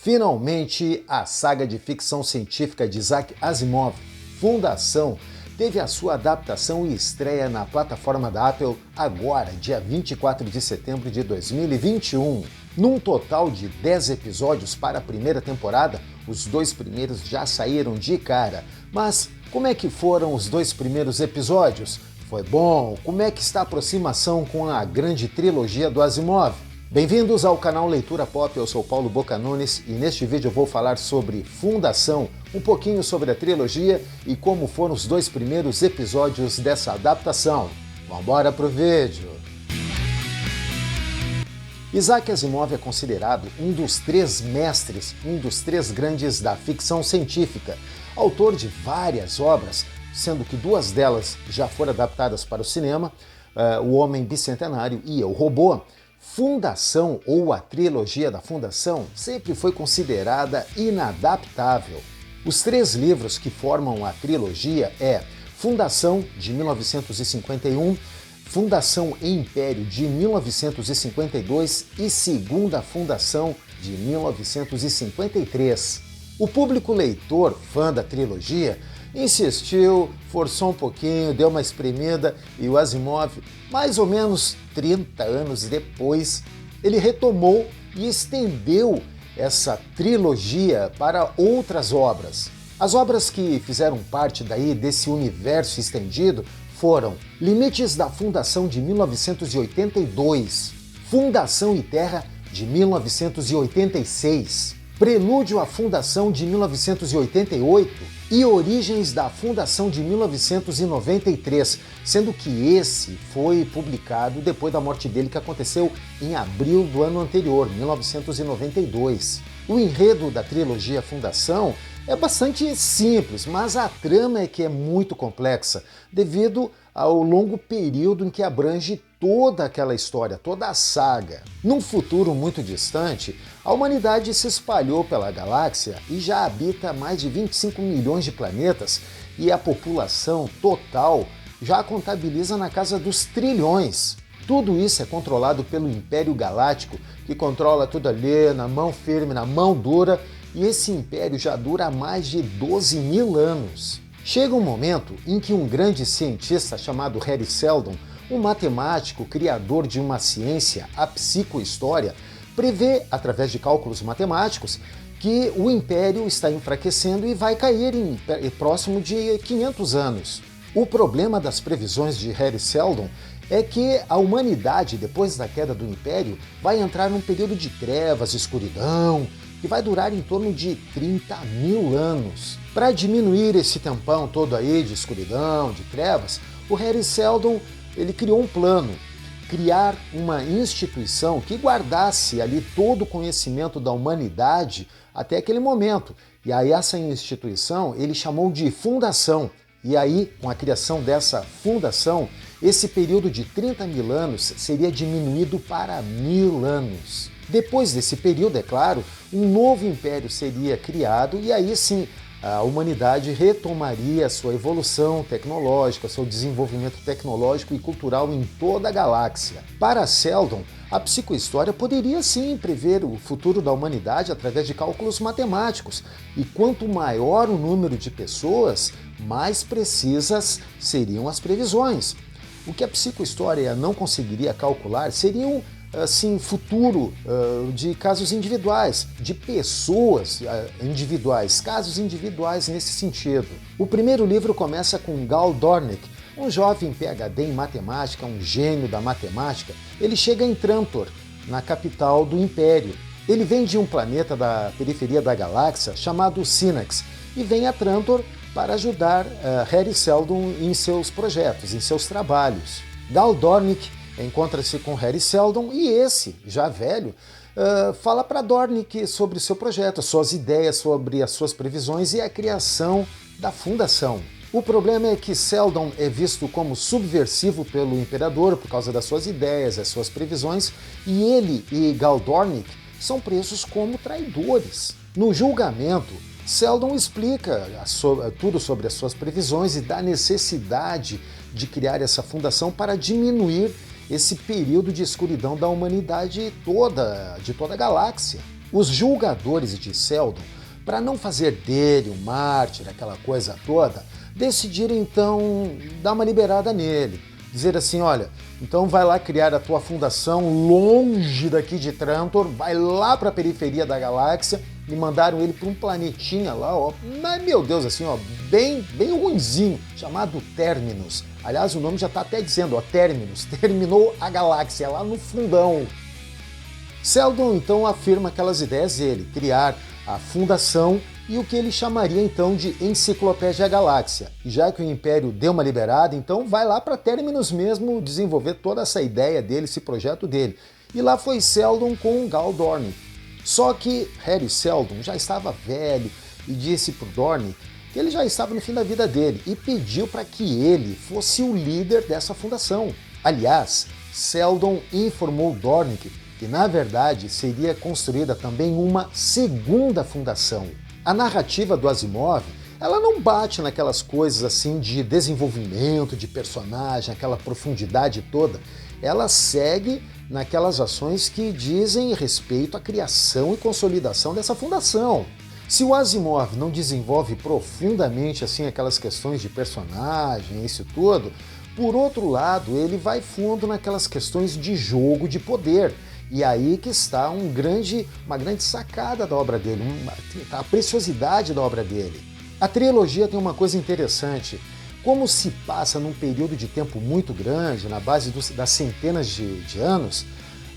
Finalmente, a saga de ficção científica de Isaac Asimov, Fundação, teve a sua adaptação e estreia na plataforma da Apple agora, dia 24 de setembro de 2021. Num total de 10 episódios para a primeira temporada, os 2 primeiros já saíram de cara. Mas como é que foram os 2 primeiros episódios? Foi bom? Como é que está a aproximação com a grande trilogia do Asimov? Bem-vindos ao canal Leitura Pop, eu sou Paulo Boca Nunes e neste vídeo eu vou falar sobre Fundação, um pouquinho sobre a trilogia e como foram os 2 primeiros episódios dessa adaptação. Vambora pro vídeo! Isaac Asimov é considerado um dos 3 mestres, um dos 3 grandes da ficção científica, autor de várias obras, sendo que 2 delas já foram adaptadas para o cinema, O Homem Bicentenário e Eu, Robô. Fundação, ou a trilogia da Fundação, sempre foi considerada inadaptável. Os 3 livros que formam a trilogia é Fundação, de 1951, Fundação e Império, de 1952 e Segunda Fundação, de 1953. O público leitor, fã da trilogia, insistiu, forçou um pouquinho, deu uma espremida e o Asimov, mais ou menos 30 anos depois, ele retomou e estendeu essa trilogia para outras obras. As obras que fizeram parte daí desse universo estendido foram Limites da Fundação de 1982, Fundação e Terra de 1986, Prelúdio à Fundação de 1988 e Origens da Fundação de 1993, sendo que esse foi publicado depois da morte dele, que aconteceu em abril do ano anterior, 1992. O enredo da trilogia Fundação é bastante simples, mas a trama é que é muito complexa, devido ao longo período em que abrange toda aquela história, toda a saga. Num futuro muito distante, a humanidade se espalhou pela galáxia e já habita mais de 25 milhões de planetas e a população total já contabiliza na casa dos trilhões. Tudo isso é controlado pelo Império Galáctico, que controla tudo ali na mão firme, na mão dura, e esse império já dura mais de 12 mil anos. Chega um momento em que um grande cientista chamado Harry Seldon, um matemático criador de uma ciência, a psicohistória, prevê, através de cálculos matemáticos, que o império está enfraquecendo e vai cair próximo de 500 anos. O problema das previsões de Harry Seldon é que a humanidade, depois da queda do império, vai entrar num período de trevas, escuridão, que vai durar em torno de 30 mil anos. Para diminuir esse tempão todo aí de escuridão, de trevas, o Harry Seldon ele criou um plano, criar uma instituição que guardasse ali todo o conhecimento da humanidade até aquele momento. E aí essa instituição ele chamou de Fundação. E aí, com a criação dessa fundação, esse período de 30 mil anos seria diminuído para 1000 anos. Depois desse período, é claro, um novo império seria criado e aí sim a humanidade retomaria sua evolução tecnológica, seu desenvolvimento tecnológico e cultural em toda a galáxia. Para Seldon, a psicohistória poderia sim prever o futuro da humanidade através de cálculos matemáticos, e quanto maior o número de pessoas, mais precisas seriam as previsões. O que a psicohistória não conseguiria calcular seriam assim, futuro de casos individuais, de pessoas individuais, casos individuais nesse sentido. O primeiro livro começa com Gal Dornick, um jovem PhD em matemática, um gênio da matemática. Ele chega em Trantor, na capital do Império. Ele vem de um planeta da periferia da galáxia chamado Synax e vem a Trantor para ajudar Harry Seldon em seus projetos, em seus trabalhos. Gal Dornick encontra-se com Harry Seldon e esse, já velho, fala para Dornick sobre o seu projeto, suas ideias, sobre as suas previsões e a criação da Fundação. O problema é que Seldon é visto como subversivo pelo Imperador por causa das suas ideias, das suas previsões, e ele e Gal Dornick são presos como traidores. No julgamento, Seldon explica tudo sobre as suas previsões e da necessidade de criar essa fundação para diminuir esse período de escuridão da humanidade toda, de toda a galáxia. Os julgadores de Seldon, para não fazer dele um mártir, aquela coisa toda, decidiram então dar uma liberada nele. Dizer assim, olha, então vai lá criar a tua fundação longe daqui de Trantor, vai lá para a periferia da galáxia, e mandaram ele para um planetinha lá, ó, mas meu Deus, assim, ó, bem ruinzinho, chamado Terminus. Aliás, o nome já está até dizendo, ó, Terminus, terminou a galáxia lá no fundão. Seldon então afirma aquelas ideias dele, criar a fundação e o que ele chamaria então de Enciclopédia Galáxia. E já que o Império deu uma liberada, então vai lá para Terminus mesmo desenvolver toda essa ideia dele, esse projeto dele. E lá foi Seldon com Gal Dornick. Só que Harry Seldon já estava velho e disse para o Dornick que ele já estava no fim da vida dele e pediu para que ele fosse o líder dessa fundação. Aliás, Seldon informou Dornick que na verdade seria construída também uma segunda fundação. A narrativa do Asimov, ela não bate naquelas coisas assim de desenvolvimento de personagem, aquela profundidade toda. Ela segue naquelas ações que dizem respeito à criação e consolidação dessa fundação. Se o Asimov não desenvolve profundamente assim aquelas questões de personagem, isso tudo, por outro lado, ele vai fundo naquelas questões de jogo de poder. E aí que está uma grande sacada da obra dele, a preciosidade da obra dele. A trilogia tem uma coisa interessante. Como se passa num período de tempo muito grande, na base das centenas de anos,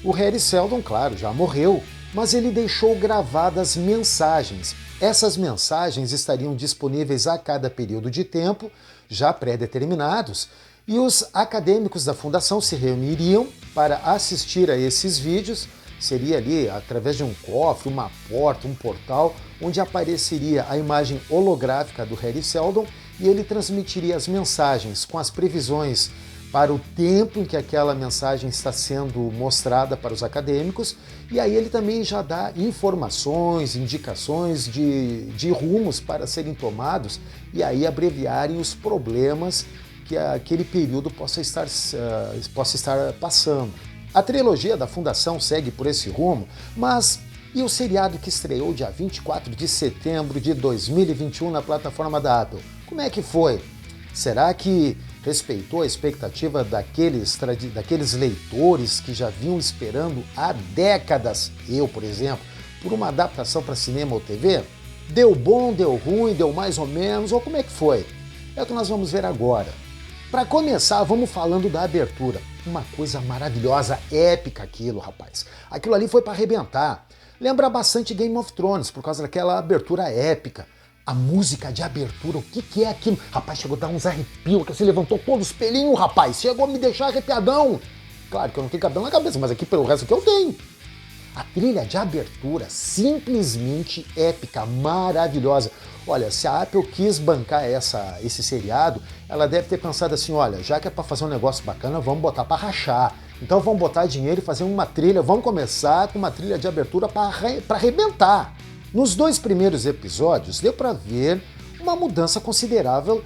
o Harry Seldon, claro, já morreu, mas ele deixou gravadas mensagens. Essas mensagens estariam disponíveis a cada período de tempo, já pré-determinados, e os acadêmicos da Fundação se reuniriam para assistir a esses vídeos. Seria ali através de um cofre, uma porta, um portal, onde apareceria a imagem holográfica do Harry Seldon e ele transmitiria as mensagens com as previsões para o tempo em que aquela mensagem está sendo mostrada para os acadêmicos, e aí ele também já dá informações, indicações de rumos para serem tomados e aí abreviarem os problemas que aquele período possa estar passando. A trilogia da Fundação segue por esse rumo, mas e o seriado que estreou dia 24 de setembro de 2021 na plataforma da Apple? Como é que foi? Será que respeitou a expectativa daqueles leitores que já vinham esperando há décadas, eu, por exemplo, por uma adaptação para cinema ou TV? Deu bom, deu ruim, deu mais ou menos, ou como é que foi? É o que nós vamos ver agora. Para começar, vamos falando da abertura. Uma coisa maravilhosa, épica aquilo, rapaz. Aquilo ali foi para arrebentar. Lembra bastante Game of Thrones, por causa daquela abertura épica. A música de abertura, o que é aquilo? Rapaz, chegou a dar uns arrepios, que você levantou todos os pelinhos, rapaz. Chegou a me deixar arrepiadão. Claro que eu não tenho cabelo na cabeça, mas aqui pelo resto que eu tenho. A trilha de abertura, simplesmente épica, maravilhosa. Olha, se a Apple quis bancar esse seriado, ela deve ter pensado assim, olha, já que é para fazer um negócio bacana, vamos botar para rachar. Então vamos botar dinheiro e fazer uma trilha, vamos começar com uma trilha de abertura para arrebentar. Nos 2 primeiros episódios deu para ver uma mudança considerável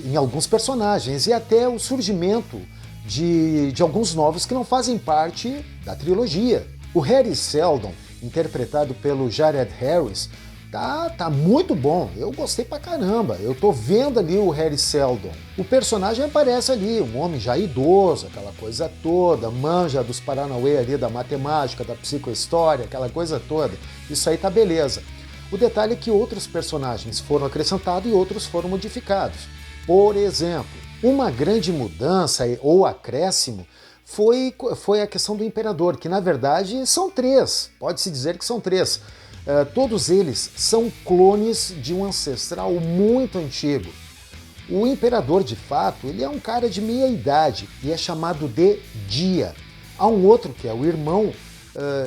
em alguns personagens e até o surgimento de alguns novos que não fazem parte da trilogia. O Harry Seldon, interpretado pelo Jared Harris, tá muito bom, eu gostei pra caramba, eu tô vendo ali o Harry Seldon. O personagem aparece ali, um homem já idoso, aquela coisa toda, manja dos paranauê ali da matemática, da psicohistória, aquela coisa toda, isso aí tá beleza. O detalhe é que outros personagens foram acrescentados e outros foram modificados. Por exemplo, uma grande mudança ou acréscimo foi a questão do Imperador, que na verdade são 3, pode-se dizer que são 3. Todos eles são clones de um ancestral muito antigo. O Imperador, de fato, ele é um cara de meia idade e é chamado de Dia. Há um outro que é o irmão,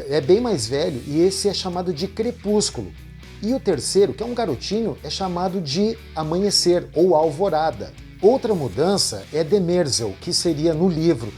é bem mais velho e esse é chamado de Crepúsculo. E o terceiro, que é um garotinho, é chamado de Amanhecer ou Alvorada. Outra mudança é Demerzel, que seria no livro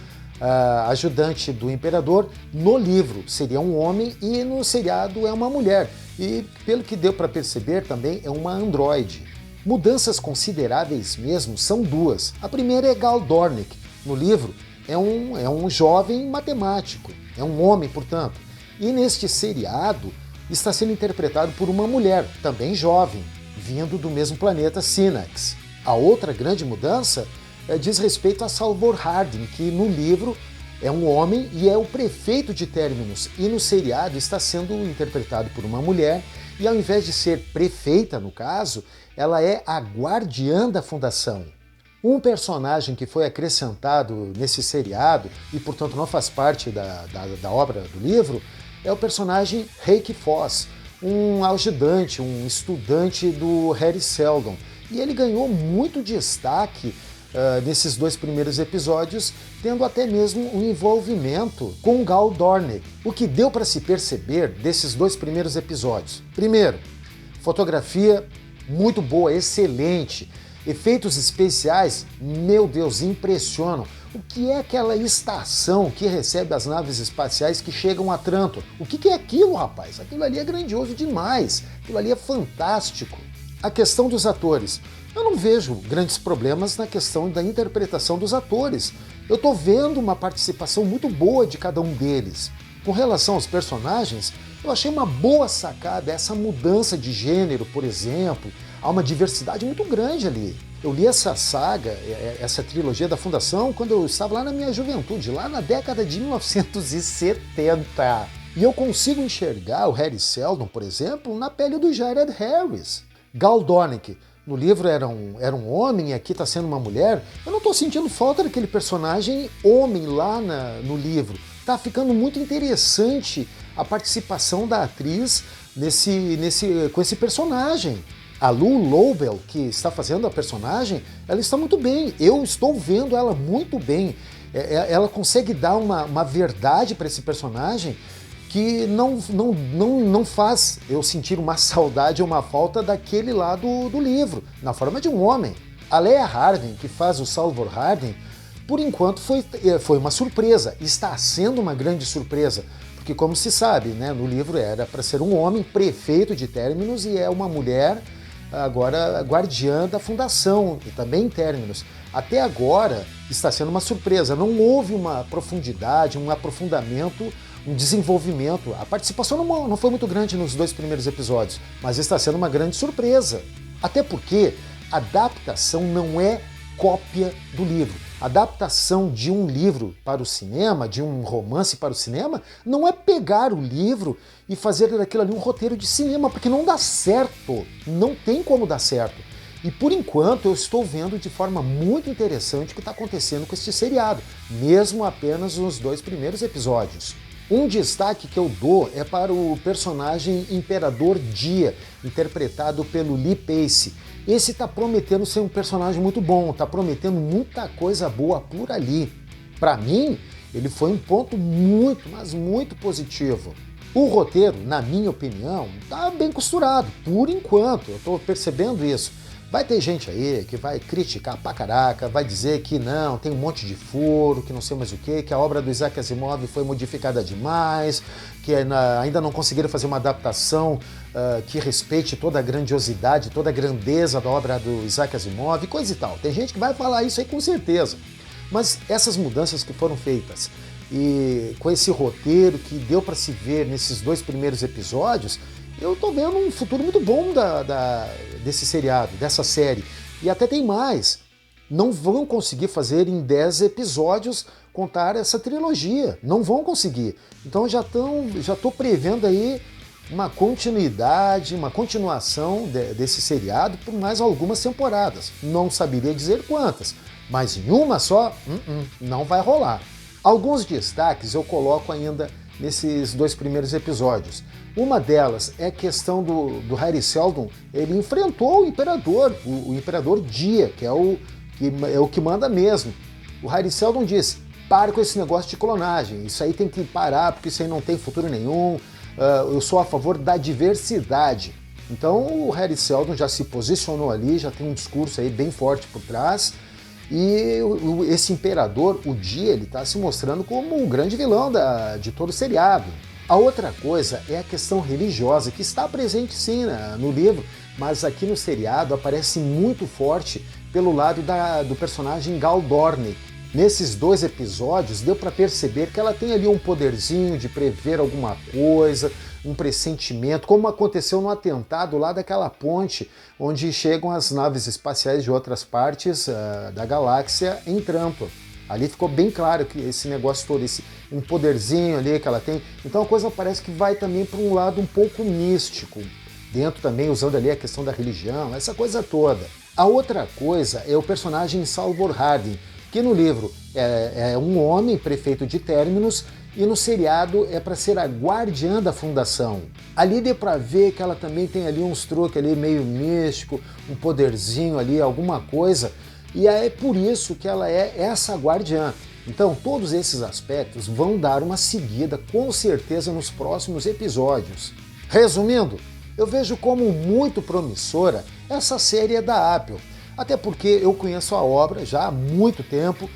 ajudante do Imperador. No livro seria um homem e no seriado é uma mulher. E pelo que deu para perceber também é uma androide. Mudanças consideráveis mesmo são 2. A primeira é Gal Dornick. No livro é um jovem matemático, é um homem, portanto. E neste seriado está sendo interpretado por uma mulher, também jovem, vindo do mesmo planeta Synax. A outra grande mudança diz respeito a Salvor Hardin, que no livro é um homem e é o prefeito de Terminus, e no seriado está sendo interpretado por uma mulher, e ao invés de ser prefeita, no caso, ela é a guardiã da fundação. Um personagem que foi acrescentado nesse seriado, e portanto não faz parte da obra do livro, é o personagem Reiki Foss, um ajudante, um estudante do Harry Seldon. E ele ganhou muito destaque nesses 2 primeiros episódios, tendo até mesmo um envolvimento com Gal Dornick, o que deu para se perceber desses 2 primeiros episódios. Primeiro, fotografia muito boa, excelente. Efeitos especiais, meu Deus, impressionam. O que é aquela estação que recebe as naves espaciais que chegam a Trantor? O que é aquilo, rapaz? Aquilo ali é grandioso demais. Aquilo ali é fantástico. A questão dos atores. Eu não vejo grandes problemas na questão da interpretação dos atores. Eu estou vendo uma participação muito boa de cada um deles. Com relação aos personagens, eu achei uma boa sacada essa mudança de gênero, por exemplo. Há uma diversidade muito grande ali. Eu li essa saga, essa trilogia da Fundação, quando eu estava lá na minha juventude, lá na década de 1970. E eu consigo enxergar o Harry Seldon, por exemplo, na pele do Jared Harris. Gal Dornick, no livro era um homem e aqui está sendo uma mulher. Eu não estou sentindo falta daquele personagem homem lá no livro. Está ficando muito interessante a participação da atriz com esse personagem. A Lou Lobel, que está fazendo a personagem, ela está muito bem. Eu estou vendo ela muito bem. Ela consegue dar uma verdade para esse personagem que não faz eu sentir uma saudade ou uma falta daquele lá do livro, na forma de um homem. A Leah Hardin, que faz o Salvor Hardin, por enquanto foi uma surpresa, está sendo uma grande surpresa, porque como se sabe, né, no livro era para ser um homem prefeito de Terminus e é uma mulher agora guardiã da fundação e também em Terminus. Até agora está sendo uma surpresa, não houve uma profundidade, um aprofundamento, um desenvolvimento. A participação não foi muito grande nos 2 primeiros episódios, mas está sendo uma grande surpresa. Até porque a adaptação não é cópia do livro. A adaptação de um livro para o cinema, de um romance para o cinema, não é pegar o livro e fazer daquilo ali um roteiro de cinema, porque não dá certo, não tem como dar certo. E por enquanto eu estou vendo de forma muito interessante o que está acontecendo com este seriado, mesmo apenas nos 2 primeiros episódios. Um destaque que eu dou é para o personagem Imperador Dia, interpretado pelo Lee Pace. Esse está prometendo ser um personagem muito bom, está prometendo muita coisa boa por ali. Para mim, ele foi um ponto muito, mas muito positivo. O roteiro, na minha opinião, está bem costurado, por enquanto, eu estou percebendo isso. Vai ter gente aí que vai criticar pra caraca, vai dizer que não, tem um monte de furo, que não sei mais o que a obra do Isaac Asimov foi modificada demais, que ainda não conseguiram fazer uma adaptação que respeite toda a grandiosidade, toda a grandeza da obra do Isaac Asimov, coisa e tal. Tem gente que vai falar isso aí com certeza. Mas essas mudanças que foram feitas e com esse roteiro que deu para se ver nesses 2 primeiros episódios, eu tô vendo um futuro muito bom desse seriado, dessa série. E até tem mais. Não vão conseguir fazer em 10 episódios contar essa trilogia. Não vão conseguir. Então já tô prevendo aí uma continuidade, uma continuação desse seriado por mais algumas temporadas. Não saberia dizer quantas, mas em uma só, não vai rolar. Alguns destaques eu coloco ainda nesses 2 primeiros episódios. Uma delas é a questão do Harry Seldon. Ele enfrentou o Imperador, o Imperador Dia, que é o que manda mesmo. O Harry Seldon disse: pare com esse negócio de clonagem, isso aí tem que parar, porque isso aí não tem futuro nenhum, eu sou a favor da diversidade. Então o Harry Seldon já se posicionou ali, já tem um discurso aí bem forte por trás, e esse Imperador, o Dia, ele está se mostrando como o grande vilão de todo o seriado. A outra coisa é a questão religiosa, que está presente sim no livro, mas aqui no seriado aparece muito forte pelo lado do personagem Gal Dornick. Nesses 2 episódios deu para perceber que ela tem ali um poderzinho de prever alguma coisa, um pressentimento, como aconteceu no atentado lá daquela ponte, onde chegam as naves espaciais de outras partes da galáxia em trampa. Ali ficou bem claro que esse negócio todo, um poderzinho ali que ela tem. Então a coisa parece que vai também para um lado um pouco místico, dentro também usando ali a questão da religião, essa coisa toda. A outra coisa é o personagem Salvor Hardin, que no livro é um homem prefeito de Terminus e no seriado é para ser a guardiã da fundação. Ali deu para ver que ela também tem ali uns truques ali meio místico, um poderzinho ali, alguma coisa, e é por isso que ela é essa guardiã. Então todos esses aspectos vão dar uma seguida com certeza nos próximos episódios. Resumindo, eu vejo como muito promissora essa série da Apple, até porque eu conheço a obra já há muito tempo,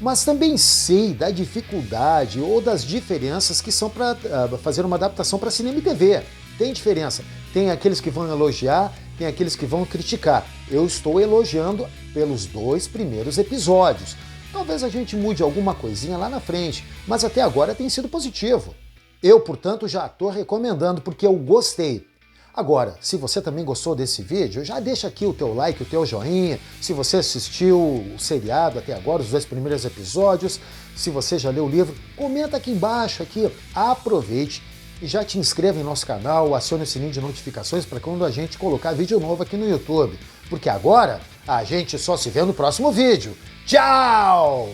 mas também sei da dificuldade ou das diferenças que são para fazer uma adaptação para cinema e TV. Tem diferença. Tem aqueles que vão elogiar, tem aqueles que vão criticar. Eu estou elogiando pelos 2 primeiros episódios. Talvez a gente mude alguma coisinha lá na frente, mas até agora tem sido positivo. Eu, portanto, já estou recomendando porque eu gostei. Agora, se você também gostou desse vídeo, já deixa aqui o teu like, o teu joinha. Se você assistiu o seriado até agora, os 2 primeiros episódios, se você já leu o livro, comenta aqui embaixo, aqui, aproveite e já te inscreva em nosso canal, acione o sininho de notificações para quando a gente colocar vídeo novo aqui no YouTube. Porque agora a gente só se vê no próximo vídeo. Tchau!